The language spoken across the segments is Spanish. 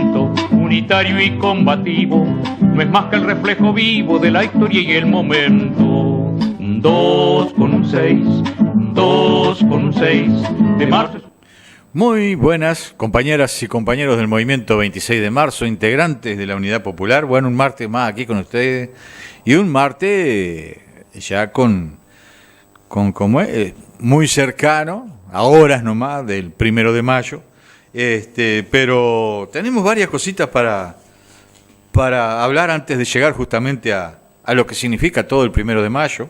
movimiento unitario y combativo no es más que el reflejo vivo de la historia y el momento. Un 2 con un 6, un 2 con un 6 de marzo. Muy buenas compañeras y compañeros del movimiento 26 de marzo, integrantes de la Unidad Popular. Bueno, un martes más aquí con ustedes y un martes ya con muy cercano, a horas nomás del 1 de mayo. Pero tenemos varias cositas para hablar antes de llegar justamente a lo que significa todo el 1 de mayo.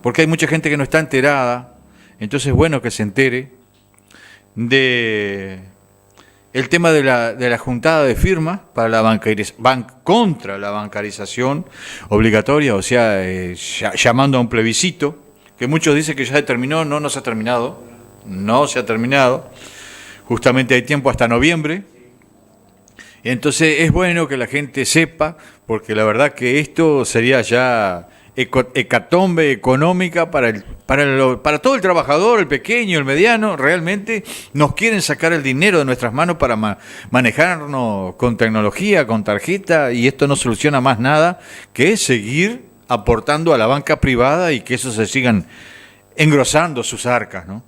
Porque hay mucha gente que no está enterada. Entonces es bueno que se entere de el tema de la juntada de firmas para contra la bancarización obligatoria, o sea, llamando a un plebiscito, que muchos dicen que ya se terminó. No se ha terminado, no se ha terminado. Justamente hay tiempo hasta noviembre. Entonces es bueno que la gente sepa, porque la verdad que esto sería ya hecatombe económica para todo el trabajador, el pequeño, el mediano. Realmente nos quieren sacar el dinero de nuestras manos para manejarnos con tecnología, con tarjeta, y esto no soluciona más nada que seguir aportando a la banca privada y que eso se sigan engrosando sus arcas, ¿no?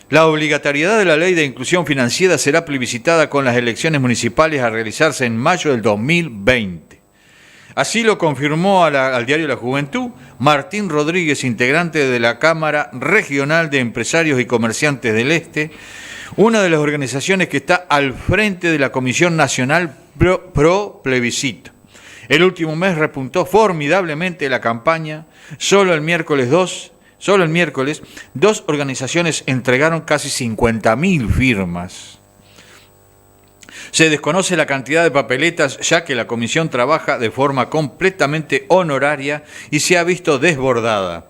La obligatoriedad de la ley de inclusión financiera será plebiscitada con las elecciones municipales a realizarse en mayo del 2020. Así lo confirmó al diario La Juventud Martín Rodríguez, integrante de la Cámara Regional de Empresarios y Comerciantes del Este, una de las organizaciones que está al frente de la Comisión Nacional Pro Plebiscito. El último mes repuntó formidablemente la campaña. Solo el miércoles, dos organizaciones entregaron casi 50.000 firmas. Se desconoce la cantidad de papeletas, ya que la comisión trabaja de forma completamente honoraria y se ha visto desbordada,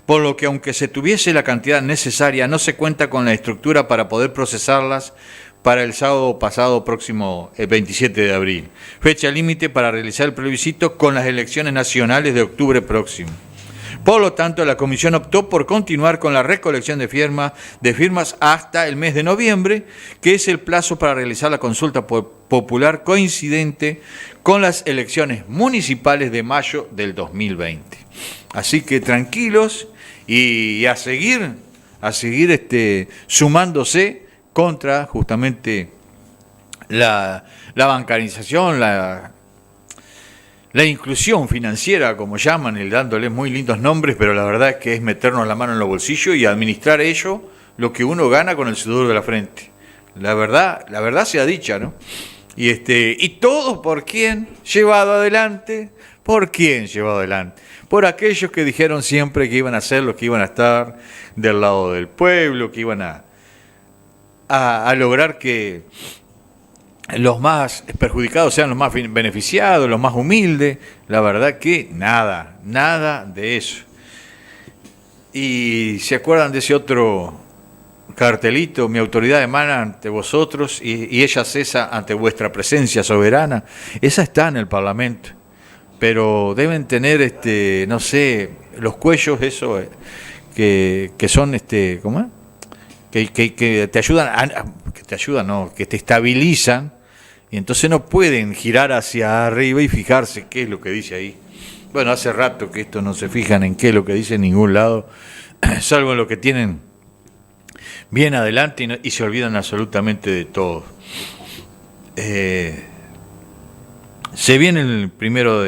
por lo que aunque se tuviese la cantidad necesaria, no se cuenta con la estructura para poder procesarlas para el sábado pasado próximo, el 27 de abril, fecha límite para realizar el plebiscito con las elecciones nacionales de octubre próximo. Por lo tanto, la comisión optó por continuar con la recolección de firmas hasta el mes de noviembre, que es el plazo para realizar la consulta popular coincidente con las elecciones municipales de mayo del 2020. Así que tranquilos y a seguir sumándose contra justamente la bancarización, la inclusión financiera, como llaman, dándole muy lindos nombres, pero la verdad es que es meternos la mano en los bolsillos y administrar ello lo que uno gana con el sudor de la frente. La verdad sea dicha, ¿no? Y todo ¿por quién? Llevado adelante. ¿Por quién llevado adelante? Por aquellos que dijeron siempre que iban a ser los que iban a estar del lado del pueblo, que iban a lograr que los más perjudicados sean los más beneficiados, los más humildes. La verdad que nada de eso. Y se acuerdan de ese otro cartelito: mi autoridad emana ante vosotros y ella cesa ante vuestra presencia soberana. Esa está en el Parlamento, pero deben tener no sé, los cuellos eso que son ¿cómo es? Que te ayudan que te estabilizan, y entonces no pueden girar hacia arriba y fijarse qué es lo que dice ahí. Bueno, hace rato que esto no se fijan en qué es lo que dice en ningún lado, salvo en lo que tienen bien adelante, y se olvidan absolutamente de todo. Se viene el 1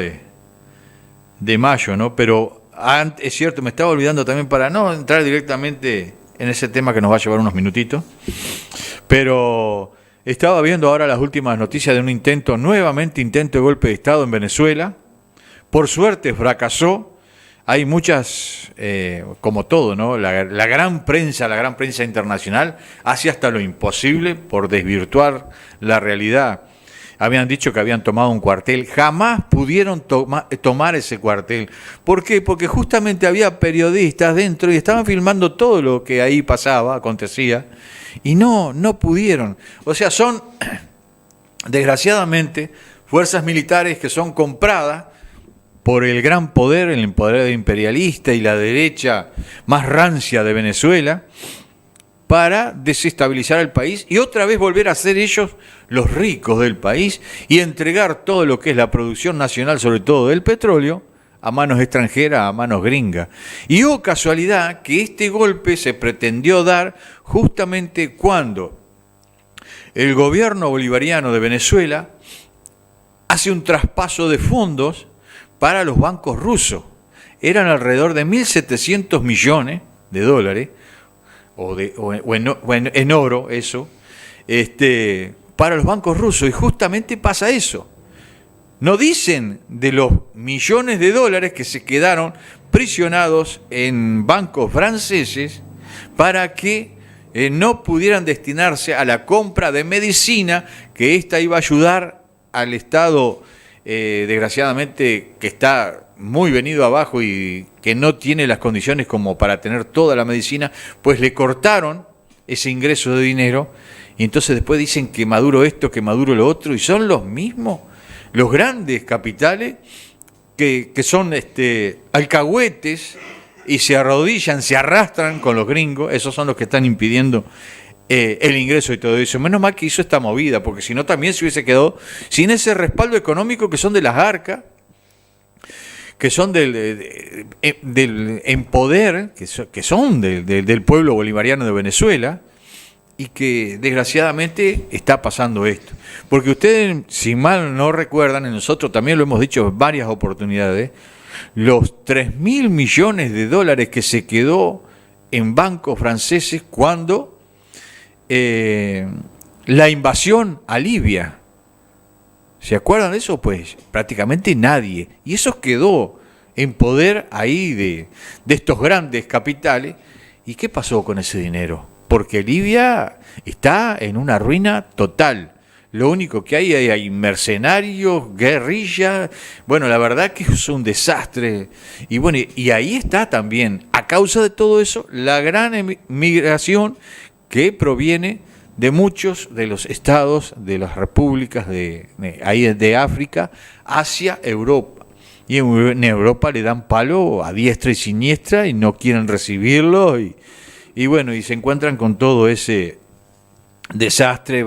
de mayo, ¿no? Pero es cierto, me estaba olvidando también, para no entrar directamente en ese tema que nos va a llevar unos minutitos, pero estaba viendo ahora las últimas noticias de un intento de golpe de Estado en Venezuela. Por suerte fracasó. Hay muchas, como todo, ¿no? La gran prensa internacional hace hasta lo imposible por desvirtuar la realidad. Habían dicho que habían tomado un cuartel, jamás pudieron tomar ese cuartel. ¿Por qué? Porque justamente había periodistas dentro y estaban filmando todo lo que ahí pasaba, acontecía, y no pudieron. O sea, son, desgraciadamente, fuerzas militares que son compradas por el gran poder, el poder imperialista y la derecha más rancia de Venezuela, para desestabilizar el país y otra vez volver a ser ellos los ricos del país y entregar todo lo que es la producción nacional, sobre todo del petróleo, a manos extranjeras, a manos gringas. Y oh casualidad que este golpe se pretendió dar justamente cuando el gobierno bolivariano de Venezuela hace un traspaso de fondos para los bancos rusos. Eran alrededor de 1.700 millones de dólares, en oro, eso, para los bancos rusos. Y justamente pasa eso. No dicen de los millones de dólares que se quedaron prisionados en bancos franceses para que no pudieran destinarse a la compra de medicina, que esta iba a ayudar al Estado, desgraciadamente, que está muy venido abajo y que no tiene las condiciones como para tener toda la medicina, pues le cortaron ese ingreso de dinero y entonces después dicen que Maduro esto, que Maduro lo otro, y son los mismos, los grandes capitales que son alcahuetes y se arrodillan, se arrastran con los gringos. Esos son los que están impidiendo el ingreso y todo eso. Menos mal que hizo esta movida, porque si no también se hubiese quedado sin ese respaldo económico que son de las arcas, que son del en poder, que son del pueblo bolivariano de Venezuela, y que desgraciadamente está pasando esto. Porque ustedes, si mal no recuerdan, y nosotros también lo hemos dicho en varias oportunidades, los 3.000 millones de dólares que se quedó en bancos franceses cuando la invasión a Libia. ¿Se acuerdan de eso? Pues prácticamente nadie. Y eso quedó en poder ahí de estos grandes capitales. ¿Y qué pasó con ese dinero? Porque Libia está en una ruina total. Lo único que hay mercenarios, guerrillas. Bueno, la verdad que es un desastre. Y bueno, y ahí está también, a causa de todo eso, la gran migración que proviene de muchos de los estados de las repúblicas de África hacia Europa. Y en Europa le dan palo a diestra y siniestra y no quieren recibirlo. Y bueno, y se encuentran con todo ese desastre,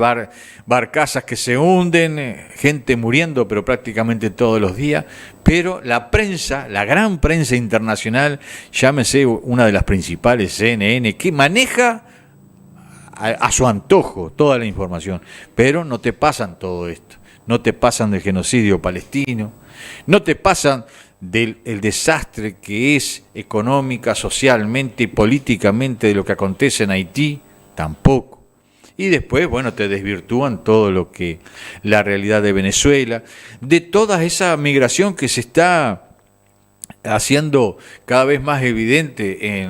barcazas que se hunden, gente muriendo, pero prácticamente todos los días. Pero la prensa, la gran prensa internacional, llámese una de las principales, CNN, que maneja a su antojo toda la información, pero no te pasan todo esto, no te pasan del genocidio palestino, no te pasan del desastre que es económica, socialmente y políticamente de lo que acontece en Haití, tampoco. Y después, bueno, te desvirtúan todo lo que la realidad de Venezuela, de toda esa migración que se está haciendo cada vez más evidente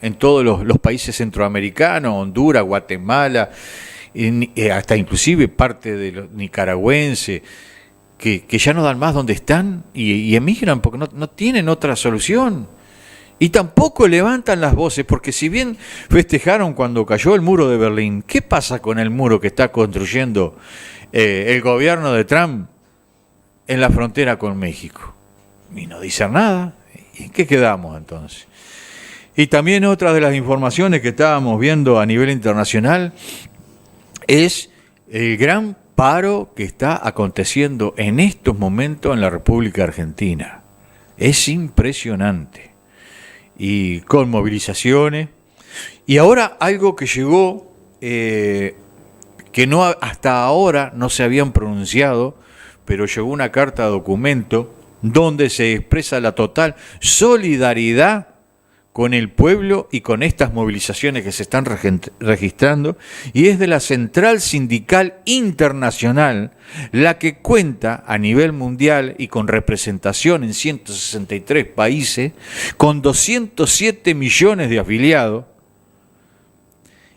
en todos los países centroamericanos, Honduras, Guatemala, hasta inclusive parte de los nicaragüenses, que ya no dan más donde están y emigran porque no tienen otra solución. Y tampoco levantan las voces, porque si bien festejaron cuando cayó el muro de Berlín, ¿qué pasa con el muro que está construyendo el gobierno de Trump en la frontera con México? Y no dicen nada. ¿Y en qué quedamos entonces? Y también otra de las informaciones que estábamos viendo a nivel internacional es el gran paro que está aconteciendo en estos momentos en la República Argentina. Es impresionante. Y con movilizaciones. Y ahora algo que llegó, que no hasta ahora no se habían pronunciado, pero llegó una carta documento donde se expresa la total solidaridad con el pueblo y con estas movilizaciones que se están registrando, y es de la Central Sindical Internacional, la que cuenta a nivel mundial y con representación en 163 países, con 207 millones de afiliados,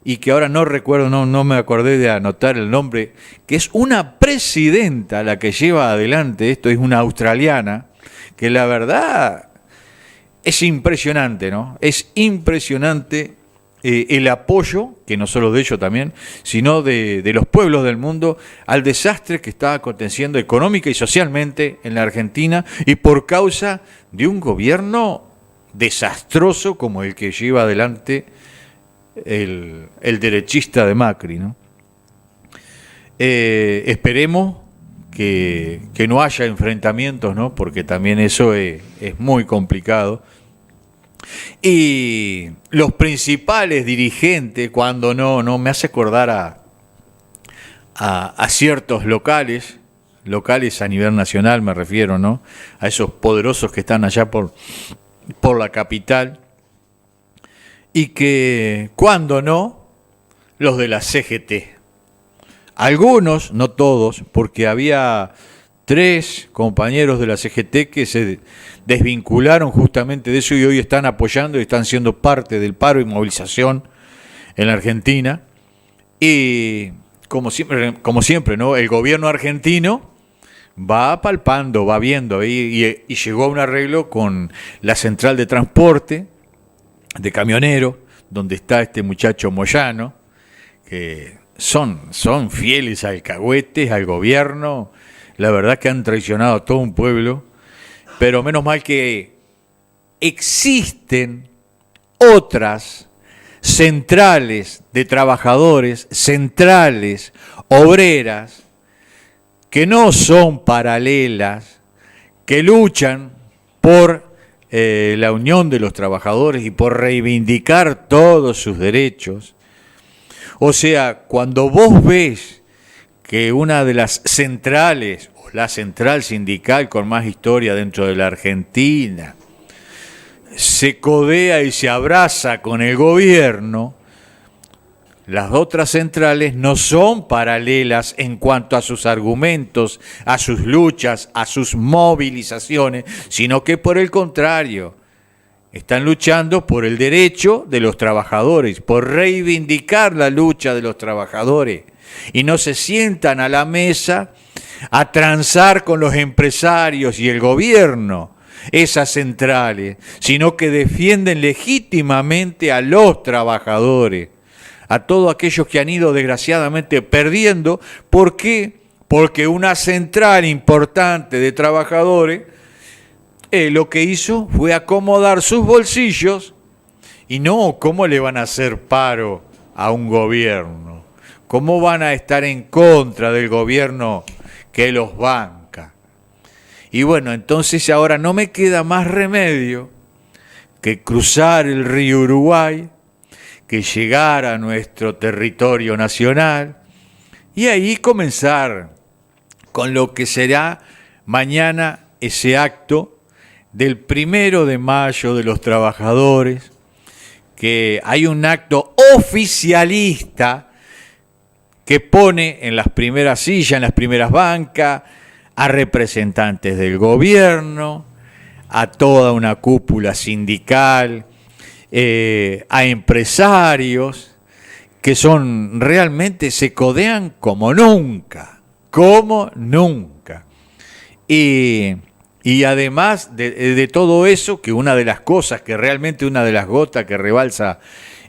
y que ahora no recuerdo, no me acordé de anotar el nombre, que es una presidenta la que lleva adelante esto, es una australiana, que la verdad es impresionante, ¿no? Es impresionante el apoyo, que no solo de ellos también, sino de los pueblos del mundo, al desastre que está aconteciendo económica y socialmente en la Argentina, y por causa de un gobierno desastroso como el que lleva adelante el derechista de Macri, ¿no? Esperemos que no haya enfrentamientos, ¿no? Porque también eso es muy complicado. Y los principales dirigentes, cuando no me hace acordar a ciertos locales a nivel nacional me refiero, ¿no? A esos poderosos que están allá por la capital, y que cuando no, los de la CGT. Algunos, no todos, porque había 3 compañeros de la CGT que se desvincularon justamente de eso y hoy están apoyando y están siendo parte del paro y movilización en la Argentina. Y como siempre, ¿no? El gobierno argentino va palpando, va viendo y llegó a un arreglo con la central de transporte de camioneros, donde está este muchacho Moyano, que son fieles alcahuetes, al gobierno. La verdad que han traicionado a todo un pueblo, pero menos mal que existen otras centrales de trabajadores, centrales obreras, que no son paralelas, que luchan por la unión de los trabajadores y por reivindicar todos sus derechos. O sea, cuando vos ves que una de las centrales, o la central sindical con más historia dentro de la Argentina, se codea y se abraza con el gobierno, las otras centrales no son paralelas en cuanto a sus argumentos, a sus luchas, a sus movilizaciones, sino que por el contrario, están luchando por el derecho de los trabajadores, por reivindicar la lucha de los trabajadores. Y no se sientan a la mesa a transar con los empresarios y el gobierno esas centrales, sino que defienden legítimamente a los trabajadores, a todos aquellos que han ido desgraciadamente perdiendo. ¿Por qué? Porque una central importante de trabajadores lo que hizo fue acomodar sus bolsillos y no, ¿cómo le van a hacer paro a un gobierno? ¿Cómo van a estar en contra del gobierno que los banca? Y bueno, entonces ahora no me queda más remedio que cruzar el río Uruguay, que llegar a nuestro territorio nacional y ahí comenzar con lo que será mañana ese acto del 1 de mayo de los trabajadores, que hay un acto oficialista que pone en las primeras sillas, en las primeras bancas, a representantes del gobierno, a toda una cúpula sindical, a empresarios que son realmente se codean como nunca. Y además de todo eso, que una de las cosas, que realmente una de las gotas que rebalsa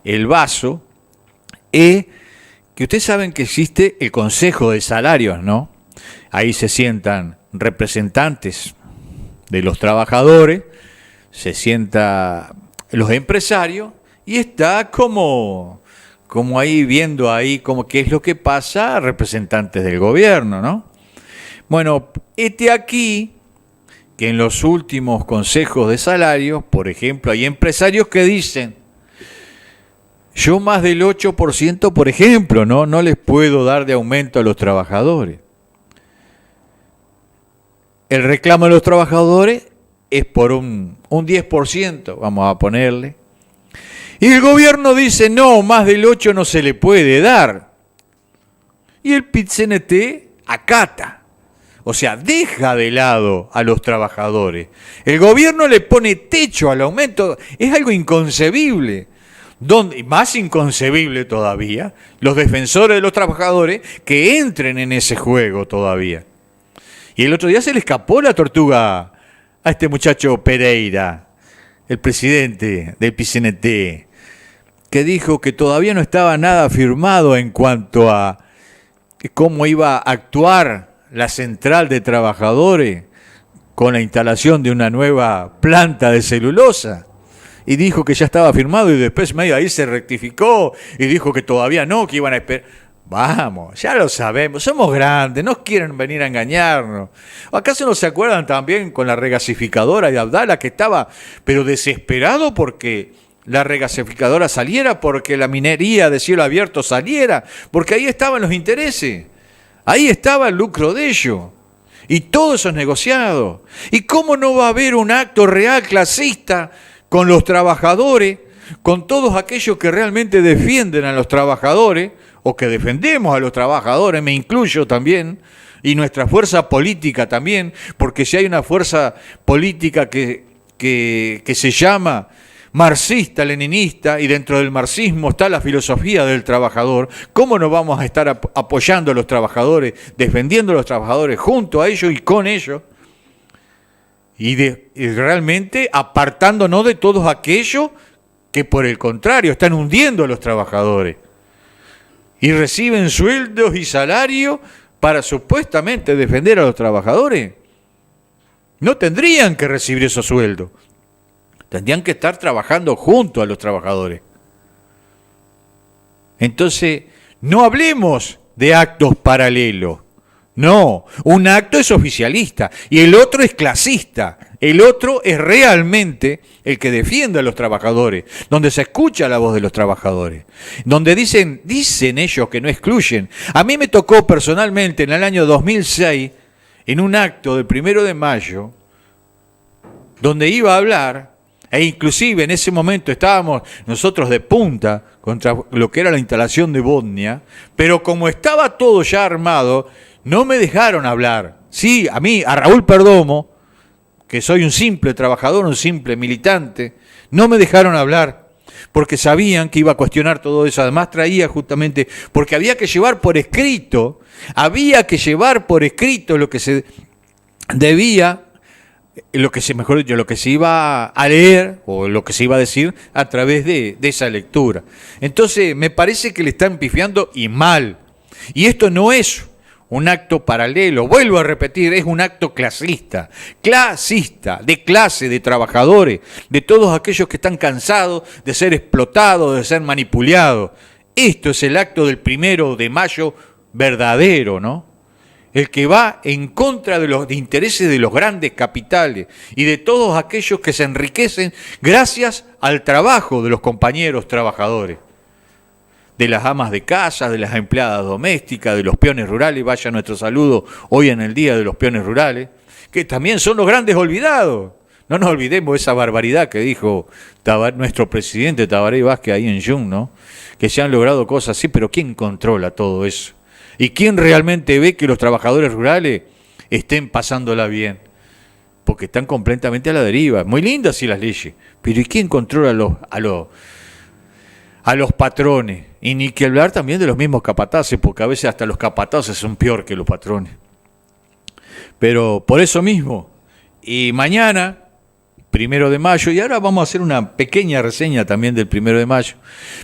el vaso, es que ustedes saben que existe el Consejo de Salarios, ¿no? Ahí se sientan representantes de los trabajadores, se sientan los empresarios y está como ahí viendo ahí como qué es lo que pasa, representantes del gobierno, ¿no? Bueno, aquí que en los últimos consejos de salarios, por ejemplo, hay empresarios que dicen: yo más del 8%, por ejemplo, no les puedo dar de aumento a los trabajadores. El reclamo de los trabajadores es por un 10%, vamos a ponerle. Y el gobierno dice: no, más del 8% no se le puede dar. Y el PIT-CNT acata. O sea, deja de lado a los trabajadores. El gobierno le pone techo al aumento. Es algo inconcebible. Más inconcebible todavía, los defensores de los trabajadores que entren en ese juego todavía. Y el otro día se le escapó la tortuga a este muchacho Pereira, el presidente del PIT-CNT, que dijo que todavía no estaba nada firmado en cuanto a cómo iba a actuar la central de trabajadores con la instalación de una nueva planta de celulosa. y dijo que ya estaba firmado y después medio ahí se rectificó y dijo que todavía no, que iban a esperar. Vamos, ya lo sabemos, somos grandes, no quieren venir a engañarnos. ¿Acaso no se acuerdan también con la regasificadora de Abdala que estaba, pero desesperado porque la regasificadora saliera, porque la minería de cielo abierto saliera, porque ahí estaban los intereses, ahí estaba el lucro de ellos, y todo eso es negociado? ¿Y cómo no va a haber un acto real clasista con los trabajadores, con todos aquellos que realmente defienden a los trabajadores, o que defendemos a los trabajadores, me incluyo también, y nuestra fuerza política también, porque si hay una fuerza política que se llama marxista-leninista, y dentro del marxismo está la filosofía del trabajador, ¿cómo no vamos a estar apoyando a los trabajadores, defendiendo a los trabajadores junto a ellos y con ellos? Y realmente apartándonos de todos aquellos que por el contrario están hundiendo a los trabajadores y reciben sueldos y salarios para supuestamente defender a los trabajadores. No tendrían que recibir esos sueldos, tendrían que estar trabajando junto a los trabajadores. Entonces, no hablemos de actos paralelos. No, un acto es oficialista y el otro es clasista. El otro es realmente el que defiende a los trabajadores, donde se escucha la voz de los trabajadores, donde dicen ellos que no excluyen. A mí me tocó personalmente en el año 2006, en un acto del 1 de mayo, donde iba a hablar, e inclusive en ese momento estábamos nosotros de punta contra lo que era la instalación de Bosnia, pero como estaba todo ya armado, no me dejaron hablar. Sí, a mí, a Raúl Perdomo, que soy un simple trabajador, un simple militante, no me dejaron hablar porque sabían que iba a cuestionar todo eso. Además traía justamente, porque había que llevar por escrito lo que se debía, lo que se iba a leer o lo que se iba a decir a través de esa lectura. Entonces me parece que le están pifiando y mal. Y esto no es un acto paralelo, vuelvo a repetir, es un acto clasista, de clase, de trabajadores, de todos aquellos que están cansados de ser explotados, de ser manipulados. Esto es el acto del 1 de mayo verdadero, ¿no? El que va en contra de los intereses de los grandes capitales y de todos aquellos que se enriquecen gracias al trabajo de los compañeros trabajadores, de las amas de casa, de las empleadas domésticas, de los peones rurales. Vaya nuestro saludo hoy en el Día de los Peones Rurales, que también son los grandes olvidados. No nos olvidemos esa barbaridad que dijo nuestro presidente Tabaré Vázquez ahí en Jung, ¿no? Que se han logrado cosas así, pero ¿quién controla todo eso? ¿Y quién realmente ve que los trabajadores rurales estén pasándola bien? Porque están completamente a la deriva. Muy lindas sí las leyes, pero ¿y quién controla a los patrones? Y ni que hablar también de los mismos capataces, porque a veces hasta los capataces son peor que los patrones. Pero por eso mismo, y mañana, 1 de mayo, y ahora vamos a hacer una pequeña reseña también del 1 de mayo,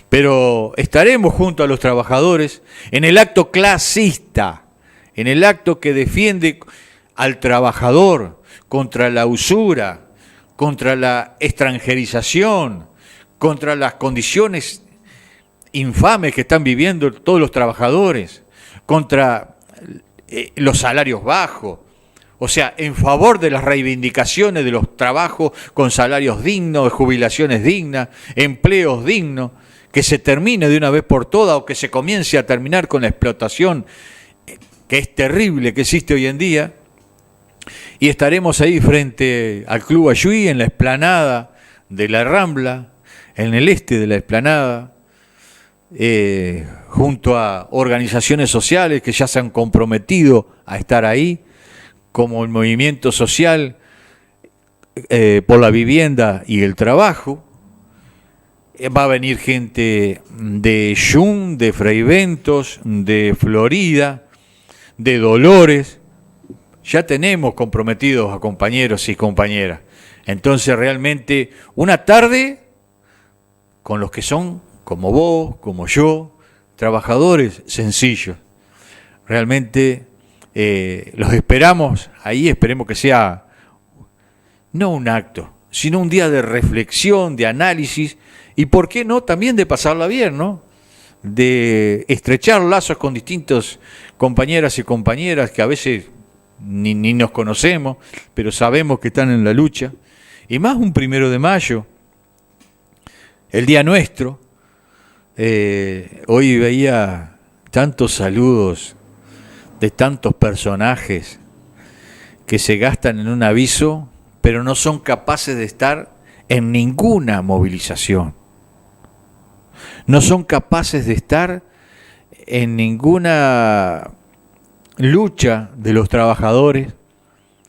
pero estaremos junto a los trabajadores en el acto clasista, en el acto que defiende al trabajador contra la usura, contra la extranjerización, contra las condiciones infames que están viviendo todos los trabajadores, contra los salarios bajos, o sea, en favor de las reivindicaciones de los trabajos con salarios dignos, jubilaciones dignas, empleos dignos, que se termine de una vez por todas o que se comience a terminar con la explotación que es terrible que existe hoy en día. Y estaremos ahí frente al Club Ayuí, en la explanada de la Rambla, en el este de la explanada, junto a organizaciones sociales que ya se han comprometido a estar ahí, como el movimiento social por la vivienda y el trabajo. Va a venir gente de Jung, de Freyventos, de Florida, de Dolores. Ya tenemos comprometidos a compañeros y compañeras. Entonces realmente una tarde con los que son como vos, como yo, trabajadores sencillos. Realmente los esperamos ahí, esperemos que sea no un acto, sino un día de reflexión, de análisis y, ¿por qué no?, también de pasarla bien, ¿no? De estrechar lazos con distintos compañeras y compañeras que a veces ni nos conocemos, pero sabemos que están en la lucha. Y más un 1 de mayo, el día nuestro. Hoy veía tantos saludos de tantos personajes que se gastan en un aviso, pero no son capaces de estar en ninguna movilización. No son capaces de estar en ninguna lucha de los trabajadores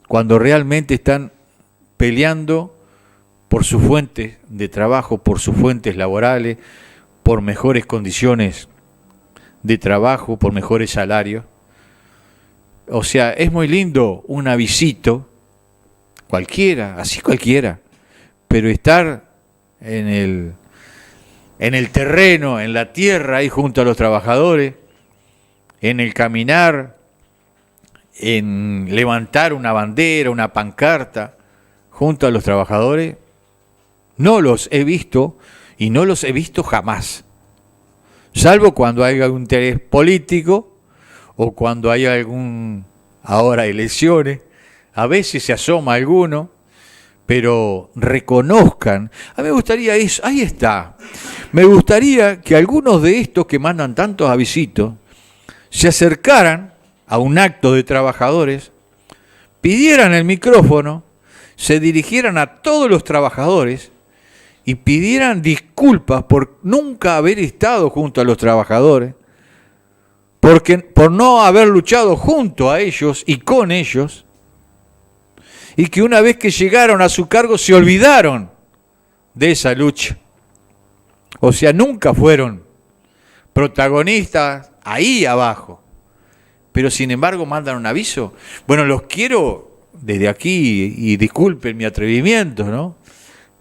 cuando realmente están peleando por sus fuentes de trabajo, por sus fuentes laborales, por mejores condiciones de trabajo, por mejores salarios. O sea, es muy lindo un avisito, cualquiera, así cualquiera, pero estar en el terreno, en la tierra, ahí junto a los trabajadores, en el caminar, en levantar una bandera, una pancarta, junto a los trabajadores, no los he visto y no los he visto jamás, salvo cuando hay algún interés político o cuando hay ahora elecciones, a veces se asoma alguno, pero reconozcan. A mí me gustaría eso, ahí está, me gustaría que algunos de estos que mandan tantos avisitos se acercaran a un acto de trabajadores, pidieran el micrófono, se dirigieran a todos los trabajadores y pidieran disculpas por nunca haber estado junto a los trabajadores, por no haber luchado junto a ellos y con ellos, y que una vez que llegaron a su cargo se olvidaron de esa lucha. O sea, nunca fueron protagonistas ahí abajo, pero sin embargo mandan un aviso. Bueno, los quiero desde aquí, y disculpen mi atrevimiento, ¿no?,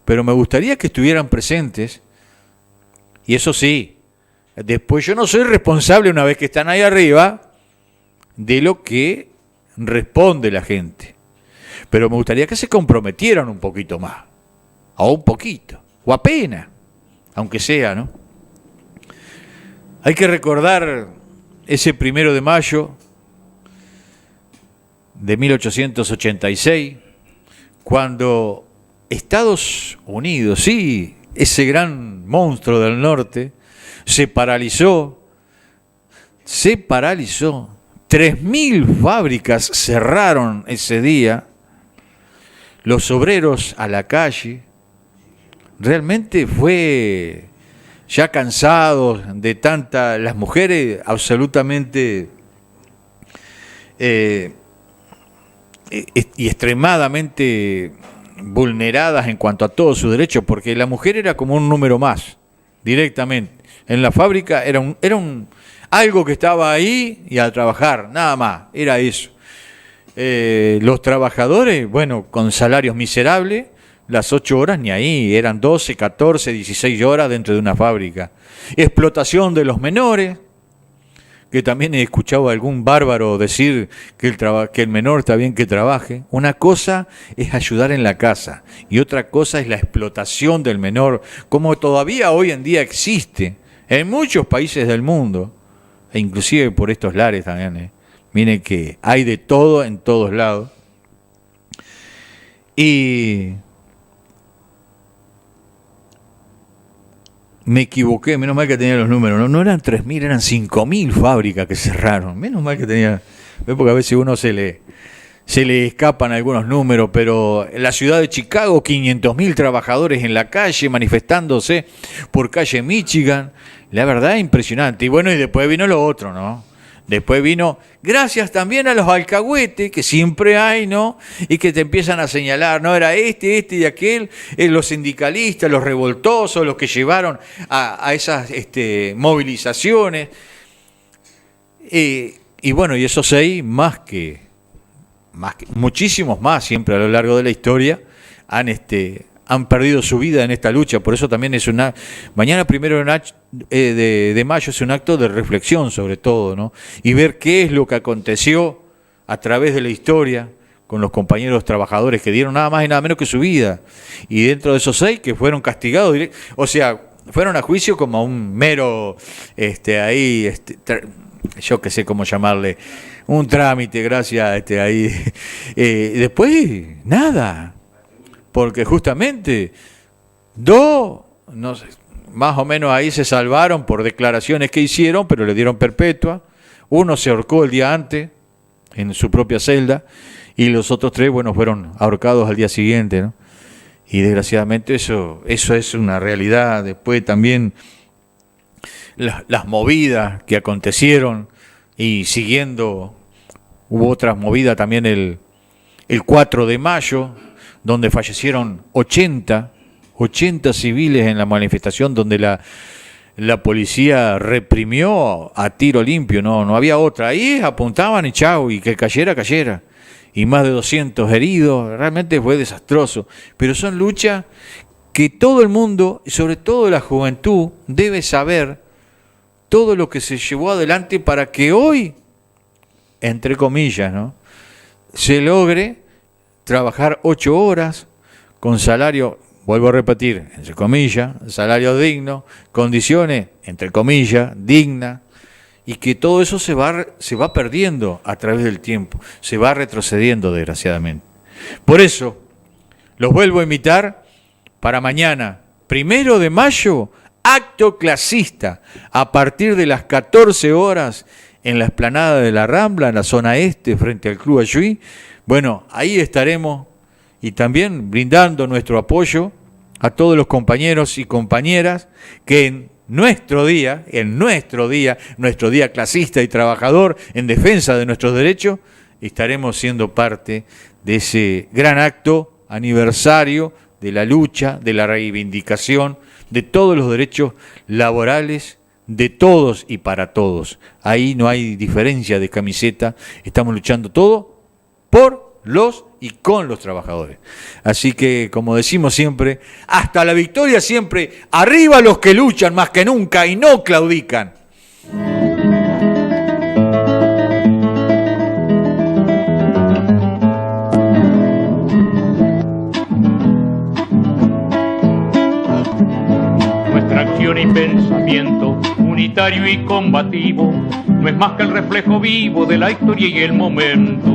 pero me gustaría que estuvieran presentes. Y eso sí, después yo no soy responsable, una vez que están ahí arriba, de lo que responde la gente. Pero me gustaría que se comprometieran un poquito más, o un poquito, o apenas, aunque sea, ¿no? Hay que recordar ese 1 de mayo de 1886, cuando Estados Unidos, sí, ese gran monstruo del norte, se paralizó. 3.000 fábricas cerraron ese día, los obreros a la calle. Realmente fue ya cansados de las mujeres absolutamente y extremadamente vulneradas en cuanto a todos sus derechos, porque la mujer era como un número más, directamente. En la fábrica era algo que estaba ahí y a trabajar, nada más, era eso. Los trabajadores, bueno, con salarios miserables, las 8 horas ni ahí, eran 12, 14, 16 horas dentro de una fábrica. Explotación de los menores, que también he escuchado a algún bárbaro decir que el menor está bien que trabaje. Una cosa es ayudar en la casa y otra cosa es la explotación del menor, como todavía hoy en día existe en muchos países del mundo, e inclusive por estos lares también. Miren que hay de todo en todos lados. Y me equivoqué, menos mal que tenía los números, no eran 3.000, eran 5.000 fábricas que cerraron, menos mal que tenía, porque a veces uno se le escapan algunos números, pero en la ciudad de Chicago, 500.000 trabajadores en la calle manifestándose por calle Michigan, la verdad impresionante. Y bueno, y después vino lo otro, ¿no? Después vino, gracias también a los alcahuetes, que siempre hay, ¿no? Y que te empiezan a señalar, no, era este y aquel, los sindicalistas, los revoltosos, los que llevaron a esas movilizaciones. Y bueno, y esos 6, más que muchísimos más, siempre a lo largo de la historia, han perdido su vida en esta lucha. Por eso también es mañana 1 de mayo es un acto de reflexión sobre todo, ¿no? Y ver qué es lo que aconteció a través de la historia con los compañeros trabajadores que dieron nada más y nada menos que su vida. Y dentro de esos 6 que fueron castigados, o sea, fueron a juicio como un mero, yo que sé cómo llamarle, un trámite, gracias, ahí. Después, nada, porque justamente 2, no sé, más o menos ahí se salvaron por declaraciones que hicieron, pero le dieron perpetua. 1 se ahorcó el día antes en su propia celda y los otros 3, bueno, fueron ahorcados al día siguiente, ¿no? Y desgraciadamente eso es una realidad. Después también las movidas que acontecieron y siguiendo, hubo otras movidas también el 4 de mayo, donde fallecieron 80 civiles en la manifestación, donde la policía reprimió a tiro limpio, no había otra. Ahí apuntaban y chau, y que cayera. Y más de 200 heridos, realmente fue desastroso. Pero son luchas que todo el mundo, y sobre todo la juventud, debe saber todo lo que se llevó adelante para que hoy, entre comillas, ¿no?, se logre trabajar 8 horas con salario, vuelvo a repetir, entre comillas, salario digno, condiciones, entre comillas, dignas, y que todo eso se va perdiendo a través del tiempo, se va retrocediendo desgraciadamente. Por eso, los vuelvo a invitar para mañana, 1 de mayo, acto clasista, a partir de las 14 horas en la explanada de la Rambla, en la zona este, frente al Club Ayuí. Bueno, ahí estaremos y también brindando nuestro apoyo a todos los compañeros y compañeras que en nuestro día clasista y trabajador en defensa de nuestros derechos, estaremos siendo parte de ese gran acto aniversario de la lucha, de la reivindicación de todos los derechos laborales de todos y para todos. Ahí no hay diferencia de camiseta, estamos luchando todos por los y con los trabajadores. Así que, como decimos siempre, hasta la victoria siempre, arriba los que luchan más que nunca y no claudican. Nuestra acción y pensamiento, unitario y combativo, no es más que el reflejo vivo de la historia y el momento.